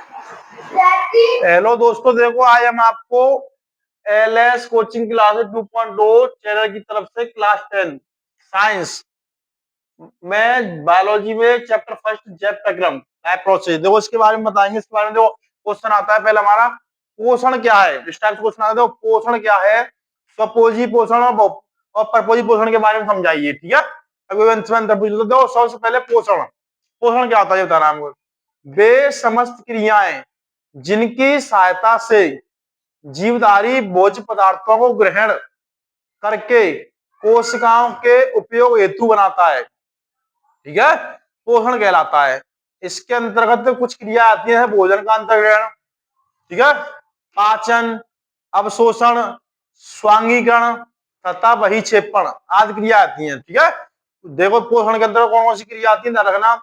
Hello दोस्तों, देखो आज हम आपको एलएस कोचिंग क्लासेस 2.0 चैनल की तरफ से क्लास 10 साइंस में बायोलॉजी में चैप्टर फर्स्ट जैव प्रक्रम लाइफ प्रोसेस, देखो इसके बारे में बताएंगे। इसके बारे में देखो क्वेश्चन आता है। पहले हमारा पोषण क्या है, इस टाइप से क्वेश्चन आता है। देखो पोषण क्या है, स्वपोषी पोषण और परपोषी पोषण के बारे में समझाइए, ठीक है। देखो सबसे पहले पोषण पोषण क्या होता है ये बताना हमको। वे समस्त क्रियाएं जिनकी सहायता से जीवधारी भोज्य पदार्थों को ग्रहण करके कोशिकाओं के उपयोग हेतु बनाता है, ठीक है, पोषण कहलाता है। इसके अंतर्गत कुछ क्रिया आती है भोजन का अंतर्ग्रहण, ठीक है, पाचन, अवशोषण, स्वांगीकरण तथा बहिक्षेपण आदि क्रिया आती हैं, ठीक है। देखो पोषण के अंतर्गत कौन कौन सी क्रिया आती है ध्यान रखना।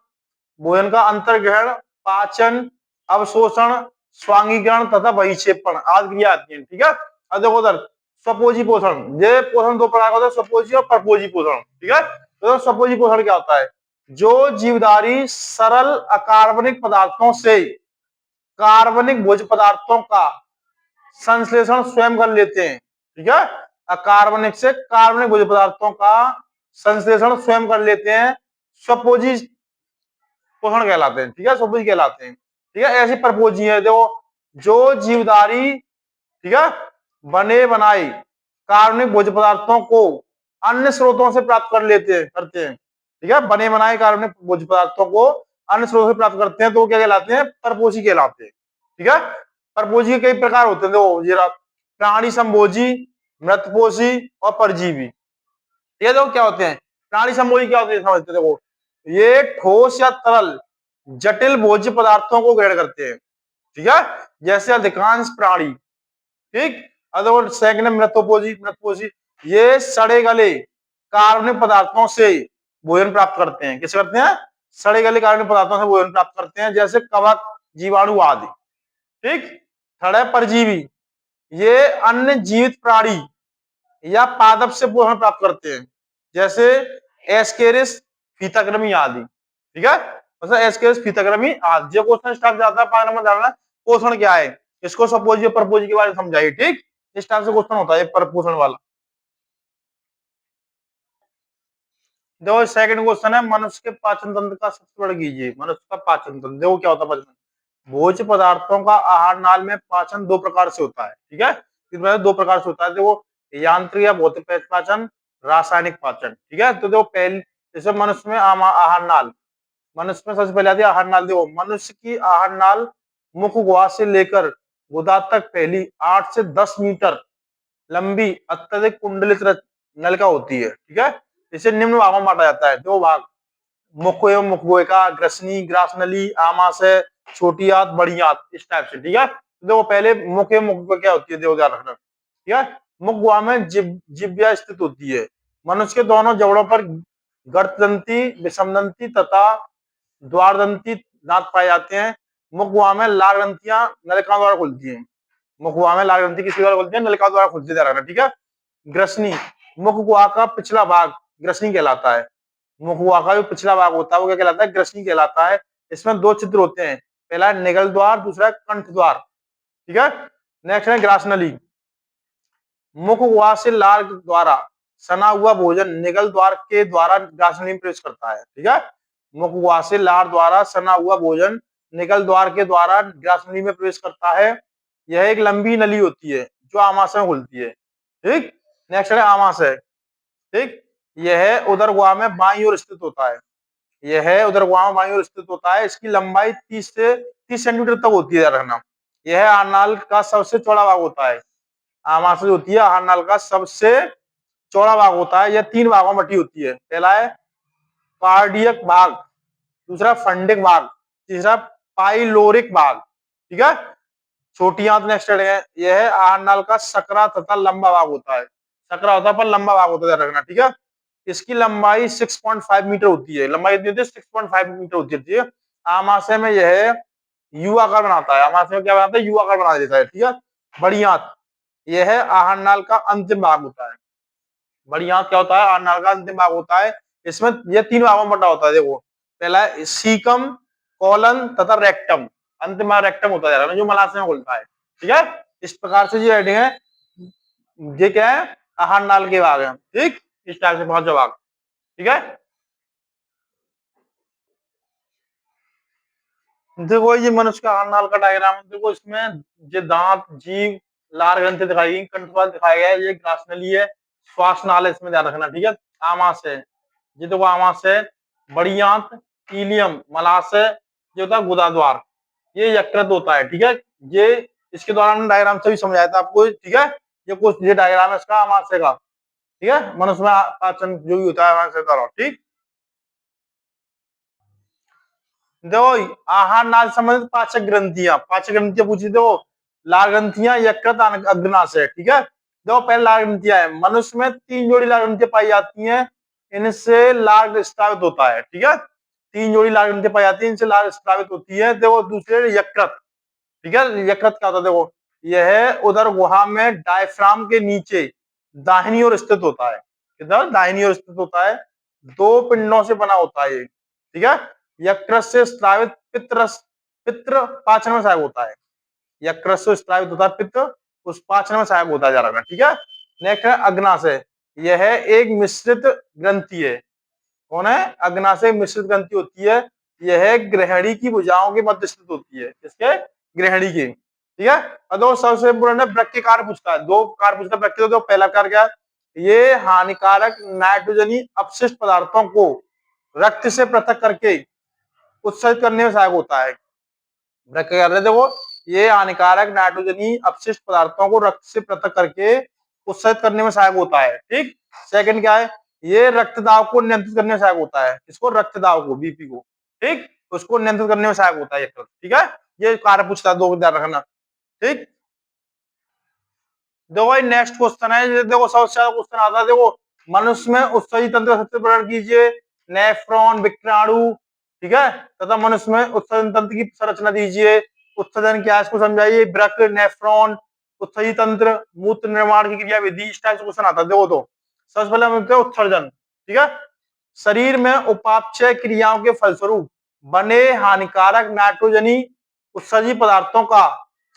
भोजन का अंतर्ग्रहण, पाचन, अवशोषण, स्वांगीकरण तथा बहिक्षेपण आदि क्रिया आती है, ठीक है। अब देखो उधर स्वपोषी पोषण, ये पोषण दो प्रकार का होता है, स्वपोषी और परपोषी पोषण, ठीक है। तो स्वपोषी पोषण क्या होता है, जो जीवधारी सरल अकार्बनिक पदार्थों से कार्बनिक भोज्य पदार्थों का संश्लेषण स्वयं कर लेते हैं, ठीक है। अकार्बनिक से कार्बनिक भोज्य पदार्थों का संश्लेषण स्वयं कर लेते हैं, स्वपोषी पोषण कहलाते हैं, ठीक है, स्वपोषी कहलाते हैं, ठीक है। ऐसी परपोषी है देखो, जो जीवधारी, ठीक है, बने बनाए कार्बनिक भोज्य पदार्थों को अन्य स्रोतों से प्राप्त कर लेते करते हैं, ठीक है। बने बनाए कार्बनिक भोज्य पदार्थों को अन्य स्रोतों से प्राप्त करते हैं तो क्या कहलाते हैं, परपोषी कहलाते हैं, ठीक है। परपोषी के कई प्रकार होते हैं, देखो ये प्राणी संभोजी, मृतपोषी और परजीवी। ये देखो क्या होते हैं, प्राणी संभोजी क्या होते हैं समझते हैं। देखो ये ठोस या तरल जटिल भोज्य पदार्थों को ग्रहण करते हैं, ठीक है, जैसे अधिकांश प्राणी, ठीक। अदर सेकंड मृतपोषी मृतपोषी ये सड़े गले कार्बनिक पदार्थों से भोजन प्राप्त करते हैं। किसे करते हैं, सड़े गले कार्बनिक पदार्थों से भोजन प्राप्त करते हैं, जैसे कवक, जीवाणु आदि, ठीक। थर्ड है परजीवी, ये अन्य जीवित प्राणी या पादप से पोषण प्राप्त करते हैं, जैसे एस्केरिस, फीताकृमि आदि, ठीक है। मतलब एस्केरिस, फीताकृमि आदि। जो क्वेश्चन स्टार्ट जाता है 5 नंबर डालना पोषण क्या है, इसको सपोज परपोजी के बारे में समझाइए, ठीक। इस टाइप से क्वेश्चन होता है पोषण वाला। देखो सेकंड क्वेश्चन है, मनुष्य के पाचन तंत्र का सबसे बड़ा कीजिए। मनुष्य का पाचन तंत्र देखो क्या होता है। पाचन भोज्य पदार्थों का आहार नाल में पाचन दो प्रकार से होता है, ठीक है। इसमें दो प्रकार से होता है, देखो यांत्रिक या भौतिक पाचन, रासायनिक पाचन, ठीक है। तो देखो पहले जैसे मनुष्य में आहार नाल, मनुष्य में सबसे पहले आती है आहार नाल। देखो मनुष्य की आहार नाल मुख गुहा से लेकर गुदा तक फैली 8 से 10 मीटर लंबी अत्यधिक कुंडलित नलिका होती है, ठीक है। इसे निम्न भागों में बांटा जाता है, दो भाग, मुख एवं मुखगोहिका, ग्रसनी, ग्रासनली, आमाशय, छोटी आंत, बड़ी आंत, इस टाइप से, ठीक है। देखो पहले मुख एवं मुख क्या होती है, देखो ध्यान रखना, ठीक है। मुख गुहा में जिह्वा स्थित होती है। मनुष्य के दोनों जबड़ों पर गर्तदंती, विषमदंती तथा द्वारदंती दांत पाए जाते हैं। मुख गुहा में लाल ग्रंथियां नलिका द्वारा खुलती हैं। मुख गुहा में लाल ग्रंथि किसी द्वारा खुलती है, नलिका द्वारा खुलती है, ठीक है। ग्रसनी, मुख गुहा का पिछला भाग ग्रसनी कहलाता है। मुख गुहा का जो पिछला भाग होता है वो क्या कहलाता है, ग्रसनी कहलाता है। इसमें दो छिद्र होते हैं, पहला है निगल द्वार, दूसरा है कंठ द्वार, ठीक है। नेक्स्ट है ग्रासनली, मुख गुहा से लार द्वारा सना हुआ भोजन निगल द्वार के द्वारा ग्रासनली में प्रवेश करता है, ठीक है। मुख गुहा से लार द्वारा सना हुआ भोजन निगल द्वार के द्वारा ग्रासनली में प्रवेश करता है। यह एक लंबी नली होती है जो आमाशय में खुलती है, ठीक। नेक्स्ट है आमाशय, ठीक। यह उदर गुहा में बाईं ओर स्थित होता है। यह उदर गुहा में बाईं ओर स्थित होता है। इसकी लंबाई 30 से 30 सेंटीमीटर तक होती है, रखना। यह आहारनाल का सबसे चौड़ा भाग होता है। आमाशय जो होती है आहारनाल का सबसे चौड़ा भाग होता है। यह 3 भागों में बटी होती है। पहला है कार्डियक भाग, दूसरा फंडिक भाग, तीसरा पाइलोरिक भाग, ठीक है। छोटी आंत नेक्स्ट है, यह आहारनाल का सकरा तथा लंबा भाग होता है। सकरा होता है पर लंबा भाग होता है, रखना, ठीक है। इसकी लंबाई 6.5 मीटर होती है। लंबाई कितनी होती है, 6.5 मीटर होती है। आमाशय में यह यू आकार बनाता है। आमाशय में क्या बनाता है, यू आकार बना देता है, ठीक है। बड़ी आंत, यह आहारनाल का अंतिम भाग होता है। बड़ी आंत क्या होता है, आहारनाल का अंतिम भाग होता है। इसमें यह 3 भागों में बटा होता है। देखो पहला है सीकम, कॉलन तथा रेक्टम। अंत में रेक्टम होता जा रहा है जो मलाशय में खुलता है। ठीक है, इस प्रकार से ये राइटिंग है, ये क्या है, आहार नाल के भाग है। ठीक, इस टाइप से 5 भाग। ठीक है, देखो ये मनुष्य का आहार नाल का डायग्राम है। देखो इसमें ये दांत, जीभ, लार ग्रंथि दिखाई गई, कंठपाल दिखाया गया है, ये ग्रासनली है, श्वास नाल है, इसमें ध्यान रखना। ठीक है, आमाशय, ये देखो आमाशय, बड़ी आंत, इलियम, मलाशय, ये होता है गुदाद्वार, ये यकृत होता है। ठीक है, ये इसके द्वारा हमने डायग्राम से भी समझाया था आपको। ठीक है, ये कुछ ये डायग्राम है इसका आमाशय का। ठीक है, मनुष्य में पाचन जो भी होता है आमाशय द्वारा। ठीक, देखो आहार नाल संबंधित पाचक ग्रंथियां पूछी। देखो लाल ग्रंथियां, यकृत, अग्नाशय। ठीक है, देखो पहले लाल ग्रंथियां है, मनुष्य में 3 जोड़ी लाल ग्रंथियां पाई जाती हैं, इनसे लार स्रावित होता है। ठीक है, 3 जोड़ी लाल ग्रंथियां पाई जाती है, इनसे लार स्रावित होती है। देखो दूसरे यकृत। ठीक है, यकृत क्या होता है, देखो यह उदर गुहा में डायफ्राम के नीचे दाहिनी ओर स्थित होता है। किधर, दाहिनी ओर स्थित होता है, 2 पिंडों से बना होता है ये। ठीक है, यकृत से स्रावित पित्र पाचन में सहायक होता है। यकृत से स्रावित होता है पित्त, उस पाचन में सहायक होता जा रहा है। ठीक है, नेक्स्ट है अग्नाशय, यह एक मिश्रित ग्रंथि है। कौन है, अग्नाशय मिश्रित ग्रंथि होती है, यह ग्रहणी की भुजाओं के मध्य स्थित होती है। किसके, ग्रहणी की। ठीक है, और दो सबसे पुराने वृक्क के कार्य पूछता है, 2 कार्य पूछता है वृक्क के। तो पहला कार्य क्या है, ये हानिकारक नाइट्रोजनी अपशिष्ट पदार्थों को रक्त से पृथक करके उत्सर्जित करने में सहायक होता है। वृक्क क्या कर रहे, देखो ये हानिकारक नाइट्रोजनी अपशिष्ट पदार्थों को रक्त से पृथक करके उत्सर्जित करने में सहायक होता है। ठीक, सेकंड क्या है, ये रक्तदाब को नियंत्रित करने में सहायक होता है। इसको रक्तदाब को, बीपी को, ठीक, उसको नियंत्रित करने में सहायक होता है यकृत। ठीक है, ये कार्य पूछता है, 2 ध्यान रखना। ठीक, देखो भाई नेक्स्ट क्वेश्चन है, ये देखो सबसे ज्यादा क्वेश्चन आता है। देखो मनुष्य में उत्सर्जी तंत्र सबसे प्रकट कीजिए, नेफ्रॉन, विक्राणु। ठीक है, तथा मनुष्य में उत्सर्जन तंत्र की संरचना दीजिए। उत्सर्जन क्या है इसको समझाइए, वृक्क, नेफ्रॉन, उत्सर्जी तंत्र, मूत्र निर्माण की क्रिया विधि, इस टाइप से क्वेश्चन आता है। देखो तो सबसे पहले हम देखते हैं उत्सर्जन। ठीक है, शरीर में उपापचय क्रियाओं के फलस्वरूप बने हानिकारक नाइट्रोजनी उत्सर्जी पदार्थों का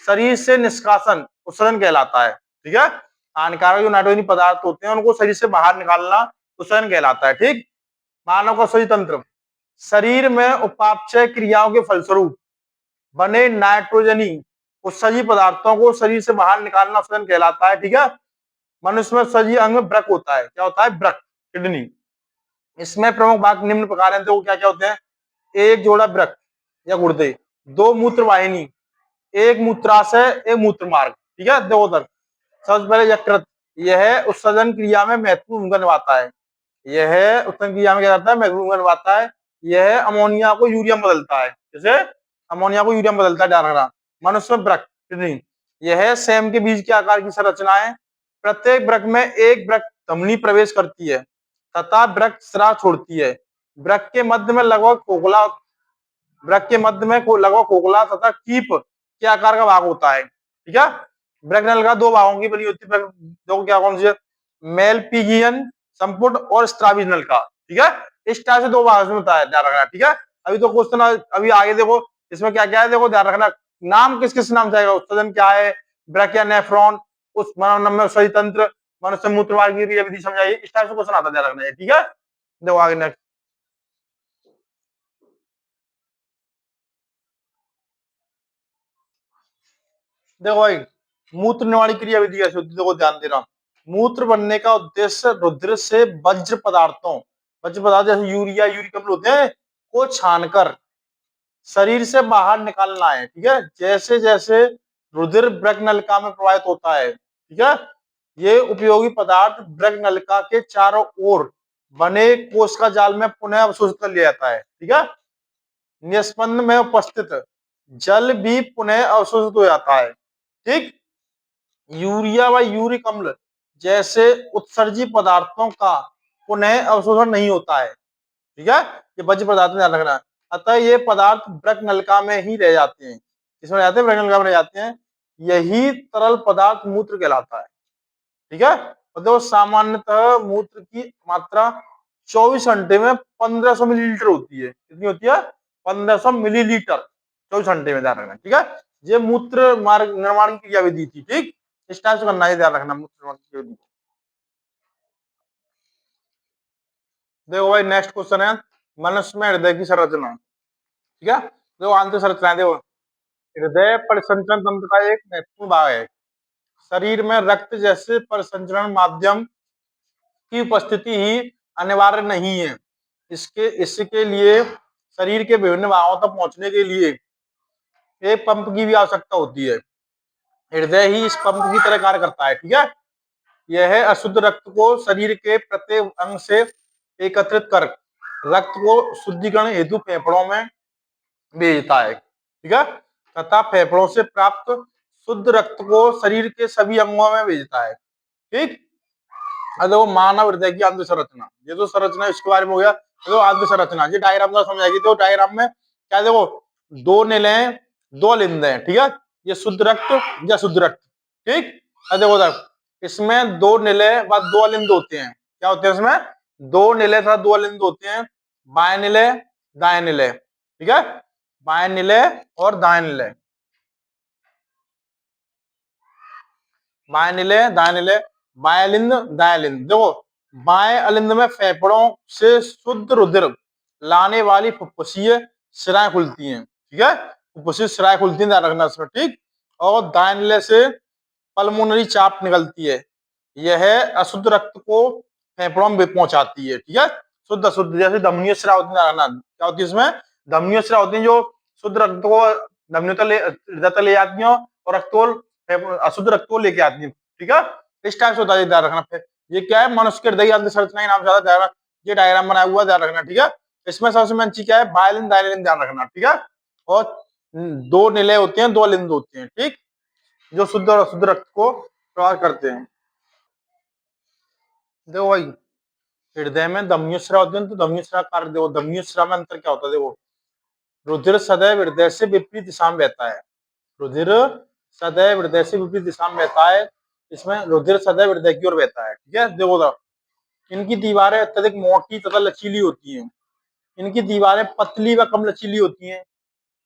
शरीर से निष्कासन उत्सर्जन कहलाता है। ठीक है, हानिकारक जो नाइट्रोजनी पदार्थ होते हैं उनको शरीर से बाहर निकालना उत्सर्जन कहलाता है। ठीक, मानव का उत्सर्जी तंत्र, शरीर में उपापचय क्रियाओं के फलस्वरूप बने नाइट्रोजनी उत्सर्जी पदार्थों को शरीर से बाहर निकालना उत्सर्जन कहलाता है। ठीक है, मनुष्य में उत्सर्जी अंग में वृक्क होता है। क्या होता है, वृक्क, किडनी। इसमें प्रमुख भाग निम्न प्रकार हैं, तो क्या क्या होते हैं, एक जोड़ा वृक्क या गुर्दे, 2 मूत्र वाहिनी, एक मूत्राशय, एक मूत्र मार्ग। ठीक है, दो उधर। सबसे पहले यकृत, यह उत्सर्जन क्रिया में महत्वपूर्ण भूमिका निभाता है। यह उत्सर्जन क्रिया में क्या करता है, महत्वपूर्ण भूमिका निभाता है। यह अमोनिया को यूरिया में बदलता है। जैसे अमोनिया को यूरिया में बदलता है, ध्यान रखना। मनुष्य में वृक्क, किडनी, यह सेम के बीज के आकार की संरचना है। प्रत्येक वृक्क में एक वृक्क धमनी प्रवेश करती है तथा वृक्क स्राव छोड़ती है। वृक्क के मध्य में लगभग खोखला, वृक्क के मध्य में लगभग खोखला तथा कीप के आकार का भाग होता है। ठीक है, वृक्क नलिका 2 भागों की बनी होती है। देखो क्या, कौन सी है, मेलपिगियन संपुट और स्त्रावी नलिका। ठीक है, इस तरह से 2 भागों में होता है, ध्यान रखना। ठीक है, अभी तो क्वेश्चन अभी आगे देखो इसमें क्या क्या है, देखो ध्यान रखना। नाम किस किस नाम से आएगा, उत्सर्जन क्या है, वृक्क या नेफ्रॉन, उस मानव में उत्सर्जी तंत्र, मनुष्य मूत्र मार्ग की विधि समझाइए। इस टाइप से क्वेश्चन आता है, ध्यान रखना है। ठीक है, देखो आगे नेक्स्ट, देखो भाई मूत्र निर्माणी क्रिया विधि कैसे होती है, देखो ध्यान देना। मूत्र बनने का उद्देश्य रुधिर से वज्र पदार्थ जैसे यूरिया, यूरिक अम्ल होते हैं, को छानकर शरीर से बाहर निकालना है। ठीक है, जैसे जैसे रुधिर वृक्क नलिका में प्रवाहित होता है, ठीक है, ये उपयोगी पदार्थ वृक्क नलिका के चारों ओर बने कोशिका जाल में पुनः अवशोषित कर लिया जाता है। ठीक है, निस्पंद में उपस्थित जल भी पुनः अवशोषित हो जाता है। ठीक, यूरिया व यूरिक अम्ल जैसे उत्सर्जी पदार्थों का पुनः अवशोषण नहीं होता है। ठीक है, ये वज्र पदार्थ में ध्यान रखना। अतः ये पदार्थ वृक्क नलिका में ही रह जाते हैं। इसमें रहते हैं, वृक्क नलिका में रह जाते हैं। यही तरल पदार्थ मूत्र कहलाता है। ठीक है, और देखो सामान्यतः मूत्र की मात्रा 24 घंटे में 1500 मिलीलीटर होती है। कितनी होती है, 1500 मिलीलीटर 24 घंटे में, ध्यान रखना, ठीक है। ये मूत्र मार्ग निर्माण की क्रियाविधि थी, ठीक। इस टाइप से करना है, ध्यान रखना मूत्र निर्माण की क्रियाविधि। देखो भाई नेक्स्ट क्वेश्चन है, मनुष्य में हृदय की संरचना, ठीक है। देखो आंतरिक संरचना है, देखो हृदय परिसंचरण तंत्र का एक महत्वपूर्ण भाग है। शरीर में रक्त जैसे परिसंचरण माध्यम की उपस्थिति ही अनिवार्य नहीं है। इसके लिए शरीर के विभिन्न भागों तक पहुंचने के लिए एक पंप की भी आवश्यकता होती है। हृदय ही इस पंप की तरह कार्य करता है, ठीक है। यह अशुद्ध रक्त को शरीर के प्रत्येक अंग से एकत्रित कर रक्त को शुद्धिकरण हेतु फेफड़ों में भेजता है, ठीक है, तथा फेफड़ों से प्राप्त शुद्ध रक्त को शरीर के सभी अंगों में भेजता है, ठीक। अब देखो मानव हृदय की आंतरिक संरचना, ये तो संरचना इसके बारे में हो गया। देखो आंतरिक संरचना, ये डायग्राम का समझाएगी। तो डायग्राम में क्या, देखो दो निलें, दो लिंद हैं, ठीक है। ये शुद्ध रक्त या शुद्ध रक्त, ठीक। अब देखो उधर इसमें दो निले व दो अलिंद होते हैं। क्या होते हैं इसमें? दो निले तथा दो अलिंद होते हैं, बाएं निले दाएं निले, ठीक है। बाएं निले और दाएं निले, बाएं निले दाएं निले, बाएं अलिंद दाएं अलिंद। देखो बाएं अलिंद में फेफड़ों से शुद्ध रुधिर लाने वाली फुफ्फुसीय शिराएं खुलती हैं, ठीक है। फुफ्फुसीय शिराएं खुलती हैं, ध्यान रखना इसमें, ठीक। और दाएं निले से पल्मोनरी चाप निकलती है। यह अशुद्ध रक्त को फेफड़ों में पहुंचाती है, ठीक है। शुद्ध अशुद्ध, जैसे धमनियों शिरा होती है, क्या होती है इसमें? धमनियों शिरा होती है जो शुद्ध रक्त को धमनियों तक हृदय तक ले जाती है और रक्त को अशुद्ध रक्त को लेके आती है, ठीक है। इस टाइप से होता है, ध्यान रखना। फिर ये क्या है? मनुष्य के हृदय आंतरिक संरचना के नाम से आता है, ये डायग्राम बनाया हुआ, ध्यान रखना, ठीक है। इसमें सबसे मेन चीज क्या है? बायलिन दायलिन, ध्यान रखना, ठीक है। और दो निले होते हैं, दो लिंद होते हैं, ठीक, जो शुद्ध और अशुद्ध रक्त को प्रवाह करते हैं। देखो भाई हृदय में धमनियों शिरा होती है, तो धमनियों शिरा कार्य देखो, धमनियों शिरा में अंतर क्या होता है? देखो रुधिर सदैव हृदय से विपरीत दिशा में बहता है। रुधिर सदैव हृदय से विपरीत दिशा में बहता है। इसमें रुधिर सदैव हृदय की ओर बहता है, ठीक है। देखो तो इनकी दीवारें अत्यधिक मोटी तथा लचीली होती हैं। इनकी दीवारें पतली व कम लचीली होती हैं,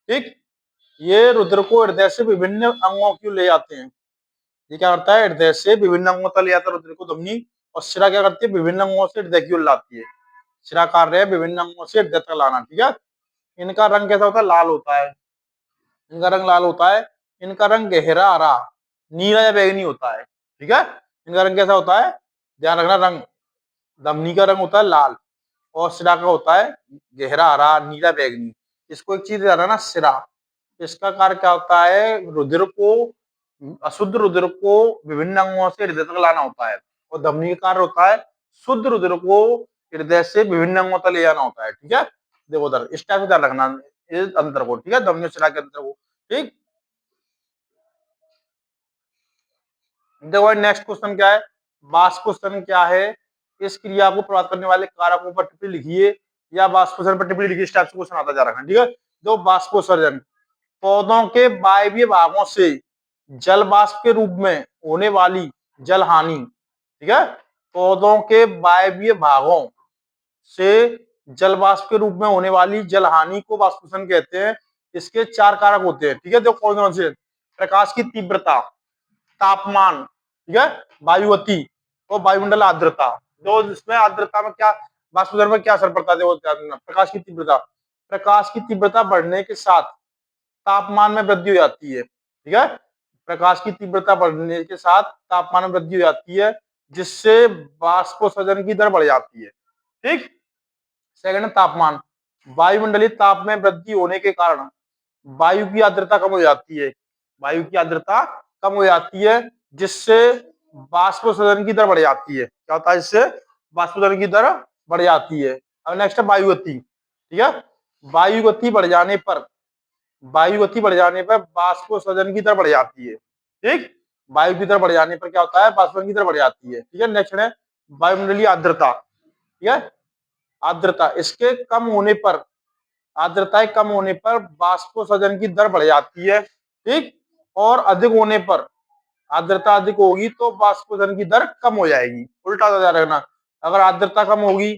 ठीक। ये रुधिर को हृदय से विभिन्न अंगों की ओर ले जाते हैं। ये क्या करता है? हृदय से विभिन्न अंगों तक ले जाता है रुधिर को धमनी, और शिरा क्या करती है? विभिन्न अंगों से हृदय की ओर लाती है। शिरा कार्य है विभिन्न अंगों से हृदय तक लाना, ठीक है। इनका रंग कैसा होता है? लाल होता है। इनका रंग लाल होता है। इनका रंग गहरा हरा, नीला या बैंगनी होता है, ठीक है। इनका रंग कैसा होता है? ध्यान रखना, रंग धमनी का रंग होता है लाल और शिरा का होता है गहरा हरा, नीला बैंगनी। इसको एक चीज ध्यान रखना, शिरा, इसका कार्य क्या होता है? रुधिर को, अशुद्ध रुधिर को विभिन्न अंगों से हृदय तक लाना होता है, और धमनी का कार्य होता है शुद्ध रुधिर को हृदय से विभिन्न अंगों तक ले जाना होता है, ठीक है। देखो उधर इस टाइप से ध्यान रखना इस अंतर को, ठीक है, धमनी और शिरा के अंतर को, ठीक। देखो नेक्स्ट क्वेश्चन क्या है? वाष्पोषण क्या है? इस क्रिया को प्रभावित करने वाले कारकों पर टिप्पणी लिखिए, या वाष्पोषण पर टिप्पणी लिखिए। इस टाइप से क्वेश्चन आता जा रहा है, ठीक है। जो वाष्पोसर्जन, पौधों के वायवीय भागों से जल वाष्प के रूप में होने वाली जल हानि, ठीक है। पौधों के वायवीय भागों से जल वाष्प के रूप में होने वाली जल हानि को वाष्पोषण कहते हैं। इसके चार कारक होते हैं, ठीक है। जो कौन कौन से? प्रकाश की तीव्रता, तापमान, ठीक है, वायु गति और वायुमंडल आर्द्रता। जो इसमें आर्द्रता में क्या, वाष्पोत्सर्जन में क्या असर पड़ता है? देखो प्रकाश की तीव्रता, प्रकाश की तीव्रता बढ़ने के साथ तापमान में वृद्धि हो जाती है, ठीक है। प्रकाश की तीव्रता बढ़ने के साथ तापमान में वृद्धि हो जाती है, जिससे वाष्पोत्सर्जन की दर बढ़ जाती है, ठीक। सेकंड तापमान, वायुमंडलीय ताप में वृद्धि होने के कारण वायु की आर्द्रता कम हो जाती है। वायु की आर्द्रता कम हो जाती है, जिससे वाष्पोत्सर्जन की दर बढ़ जाती है। क्या होता है? इससे वाष्पोत्सर्जन की दर बढ़ जाती है। अब नेक्स्ट है वायु गति, ठीक है। वायु गति बढ़ जाने पर, वायु गति बढ़ जाने पर वाष्पोत्सर्जन की दर बढ़ जाती है, ठीक। वायु की दर बढ़ जाने पर क्या होता है? वाष्पोत्सर्जन की दर बढ़ जाती है, ठीक है। नेक्स्ट है वायुमंडलीय आर्द्रता, ठीक है। आर्द्रता, इसके कम होने पर, आर्द्रताएं कम होने पर वाष्पोत्सर्जन की दर बढ़ जाती है, ठीक। और अधिक होने पर, आर्द्रता अधिक होगी तो वाष्पोत्सर्जन की दर कम हो जाएगी। उल्टा ध्यान रखना, अगर आर्द्रता कम होगी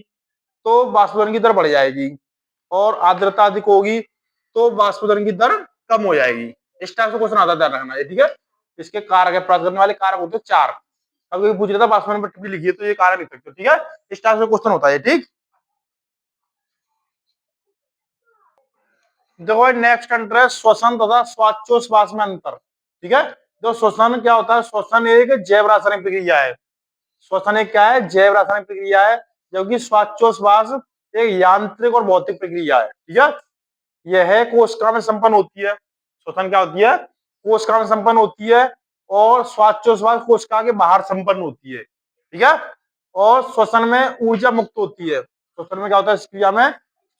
तो वाष्पोत्सर्जन की दर बढ़ जाएगी, और आर्द्रता अधिक होगी तो वाष्पोत्सर्जन की दर कम हो जाएगी। इस टाइप से क्वेश्चन आता है, ध्यान रखना है, ठीक है। इसके कारक प्राप्त करने वाले कारक होते हैं 4। अगर पूछ रहा था बासमन पर टिप्पणी लिखिए तो ये कारक लिख सकते हो, ठीक है। इस टाइप से क्वेश्चन होता है, ठीक। देखो नेक्स्ट अंतर है श्वसन तथा श्वासोच्छ्वास में अंतर, ठीक है। जो श्वसन क्या होता है, श्वसन एक जैव रासायनिक प्रक्रिया है। श्वसन एक क्या है, जैव रासायनिक प्रक्रिया है, जबकि श्वासोच्छ्वास एक यांत्रिक और भौतिक प्रक्रिया है, ठीक है। यह कोशिका में संपन्न होती है। श्वसन क्या होती है, कोशिका में संपन्न होती है, और श्वासोच्छ्वास कोशिका के बाहर संपन्न होती है, ठीक है। और श्वसन में ऊर्जा मुक्त होती है। श्वसन में क्या होता है, इस क्रिया में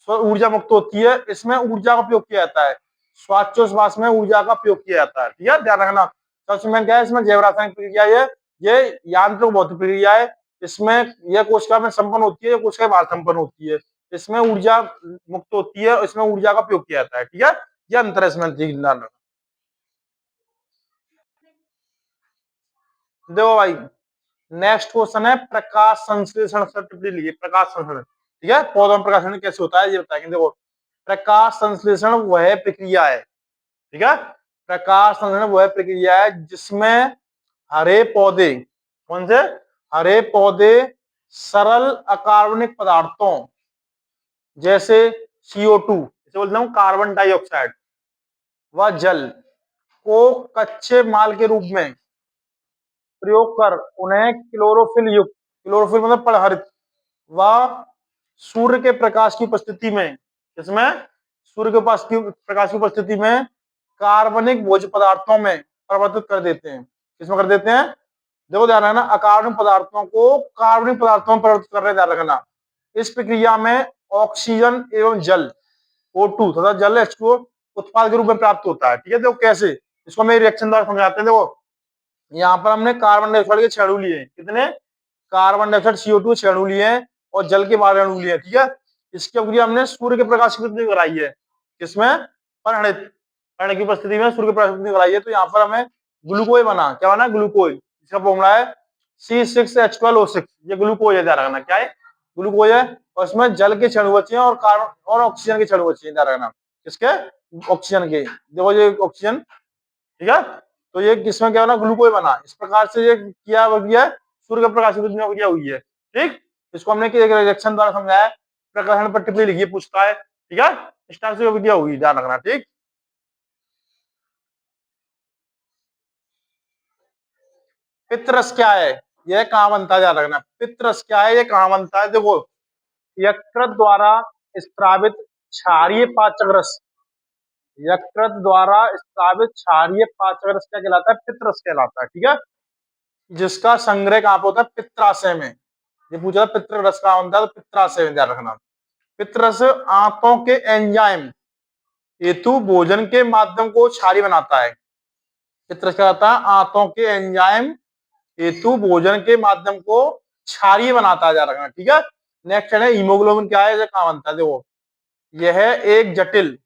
ऊर्जा मुक्त होती है, इसमें ऊर्जा का उपयोग किया जाता है। श्वासोच्छ्वास में ऊर्जा का उपयोग किया जाता है, ठीक है, ध्यान रखना। सबसे क्या है, इसमें जैव रासायनिक प्रक्रिया है, ये यांत्रिक भौतिक प्रक्रिया है। इसमें यह कोशिका में संपन्न होती है, कोशिका के बाहर संपन्न होती है। इसमें ऊर्जा मुक्त होती है, इसमें ऊर्जा का उपयोग किया जाता है, ठीक है। ये अंतर है इसमें, देखो भाई नेक्स्ट क्वेश्चन है प्रकाश संश्लेषण से टिप्पणी लिखिए। प्रकाश संश्लेषण, ठीक है, पौधों में प्रकाश संश्लेषण कैसे होता है ये बताएंगे। देखो प्रकाश संश्लेषण वह प्रक्रिया है, ठीक है, प्रकाश संश्लेषण वह प्रक्रिया है जिसमें हरे पौधे, कौन से, हरे पौधे सरल अकार्बनिक पदार्थों जैसे CO2, इसे बोलते हैं कार्बन डाइऑक्साइड, व जल को कच्चे माल के रूप में प्रयोग कर उन्हें क्लोरोफिल युक्त, क्लोरोफिल मतलब पराहरित, व सूर्य के प्रकाश की उपस्थिति में, इसमें सूर्य के पास की प्रकाश की उपस्थिति में कार्बनिक भोज्य पदार्थों में परिवर्तित कर देते हैं। किसमें कर देते हैं, देखो ध्यान रखना, अकार्बनिक पदार्थों को कार्बनिक पदार्थों में परिवर्तित करने, ध्यान रखना। इस प्रक्रिया में ऑक्सीजन एवं जल O2 तथा जल H2O उत्पाद के रूप में प्राप्त होता है, ठीक है। देखो कैसे, इसको मैं रिएक्शन द्वारा समझाते हैं। देखो यहाँ पर हमने कार्बन डाइऑक्साइड के 6 अणु लिए, कितने, कार्बन डाइऑक्साइड CO2 6 अणु लिए हैं, और जल के 12 अणु लिए, ठीक है। इसकी अभिक्रिया हमने सूर्य के प्रकाश की उपस्थिति में कराई है, किसमें, परहणित, परहणित की उपस्थिति में सूर्य के प्रकाश की उपस्थिति में कराई है। तो यहाँ पर हमें ग्लूकोज बना, क्या बना, ग्लूकोज। इसका फॉर्मूला है C6H12O6, ये ग्लूकोज है, ध्यान रखना, क्या है, ग्लूकोज है। और इसमें जल के 6 अणु बचे हैं और कार्बन और ऑक्सीजन के 6 अणु बचे हैं, ध्यान रखना, किसके, ऑक्सीजन के। देखो ये ऑक्सीजन, ठीक है, तो ये किसमें क्या बना, ग्लूकोज बना। इस प्रकार से ये किया गया है, सूर्य का प्रकाश क्रिया हुई है, ठीक। इसको हमने एक रिएक्शन द्वारा समझाया। प्रकाशन पर टिप्पणी लिखिए, पूछता है, ठीक है, इस टाइप से विक्रिया होगी, ध्यान रखना, ठीक। पितरस क्या है, यह कहाँ बनता है, ध्यान रखना। पितरस क्या है, ये कहाँ बनता है, देखो यकृत द्वारा स्त्रावित क्षारीय पाचक रस, यकृत द्वारा स्त्रावित क्षारीय पाचक रस क्या कहलाता है, पितरस कहलाता है, ठीक है। जिसका संग्रह कहाँ पे होता है, पित्राशय में। ये पूछा था पित्र रस कहाँ बनता है, तो पित्राशय में, ध्यान रखना। पितरस आंतों के एंजाइम हेतु भोजन के माध्यम को क्षारीय बनाता है। पितरस क्या होता है, आंतों के एंजाइम हेतु भोजन के माध्यम को क्षारीय बनाता है, ध्यान रखना, ठीक है। नेक्स्ट है हीमोग्लोबिन, क्या है, कहाँ बनता है, देखो यह एक जटिल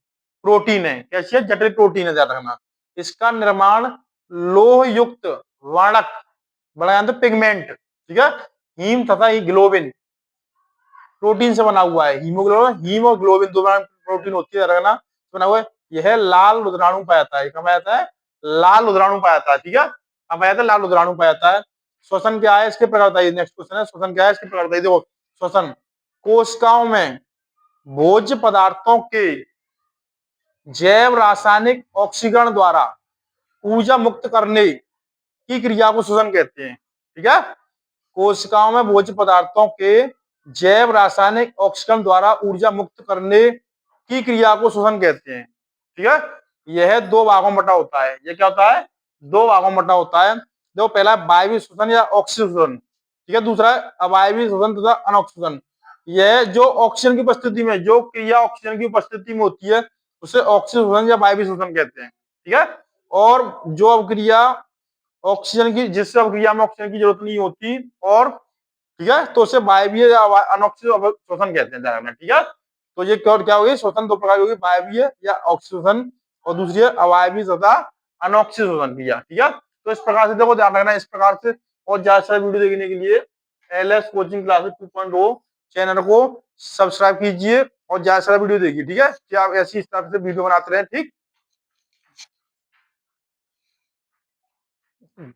प्रोटीन है। कैसी है, जटिल प्रोटीन है, ध्यान रखना। इसका निर्माण लोह युक्त वर्णक बड़ा पिगमेंट, ठीक है, हीम तथा ग्लोबिन प्रोटीन से बना हुआ है। हीमोग्लोबिन, हीम और ग्लोबिन दो प्रोटीन होती है, रखना, बना हुआ है। यह लाल रुद्राणु पाया जाता है, कहाँ पाया जाता है, लाल रुद्राणु पाया जाता है, ठीक है, कहाँ पाया जाता है, लाल रुद्राणु पाया जाता है। श्वसन क्या है, इसके प्रकार बताइए। नेक्स्ट क्वेश्चन है श्वसन क्या है, इसके प्रकार बताइए। देखो श्वसन कोशिकाओं में भोज्य पदार्थों के जैव रासायनिक ऑक्सीकरण द्वारा ऊर्जा मुक्त करने की क्रिया को श्वसन कहते हैं, ठीक है। कोशिकाओं में भोज्य पदार्थों के जैव रासायनिक ऑक्सीकरण द्वारा ऊर्जा मुक्त करने की क्रिया को श्वसन कहते हैं, ठीक है। यह 2 भागों में बटा होता है। ये क्या होता है, 2 भागों में बटा होता है। देखो पहला वायवीय श्वसन या ऑक्सीजन श्वसन, ठीक है, दूसरा है अवायवीय श्वसन तथा अनॉक्सीजन। यह जो ऑक्सीजन की उपस्थिति में, जो क्रिया ऑक्सीजन की उपस्थिति में होती है उसे ऑक्सीजन श्वसन या वायवीय श्वसन कहते हैं, ठीक है। और जो अभिक्रिया ऑक्सीजन की, जिससे अभिक्रिया में ऑक्सीजन की जरूरत नहीं होती, और ठीक है, तो उसे वायवीय या अनॉक्सीजन श्वसन कहते हैं, ठीक है। तो ये क्या होगी, श्वसन 2 प्रकार की होगी, वायवीय या ऑक्सीजन, और दूसरी है अवायवीय तथा अनॉक्सीजन श्वसन क्रिया, ठीक है। तो इस प्रकार से देखो, ध्यान रखना इस प्रकार से। और ज्यादा सारे वीडियो देखने के लिए LS कोचिंग क्लासेस 2.0 चैनल को सब्सक्राइब कीजिए और ज्यादा सारा वीडियो देखिए, ठीक है, क्या आप ऐसी इस तरह से वीडियो बनाते रहे, ठीक।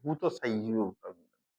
वो तो सही ही होता है।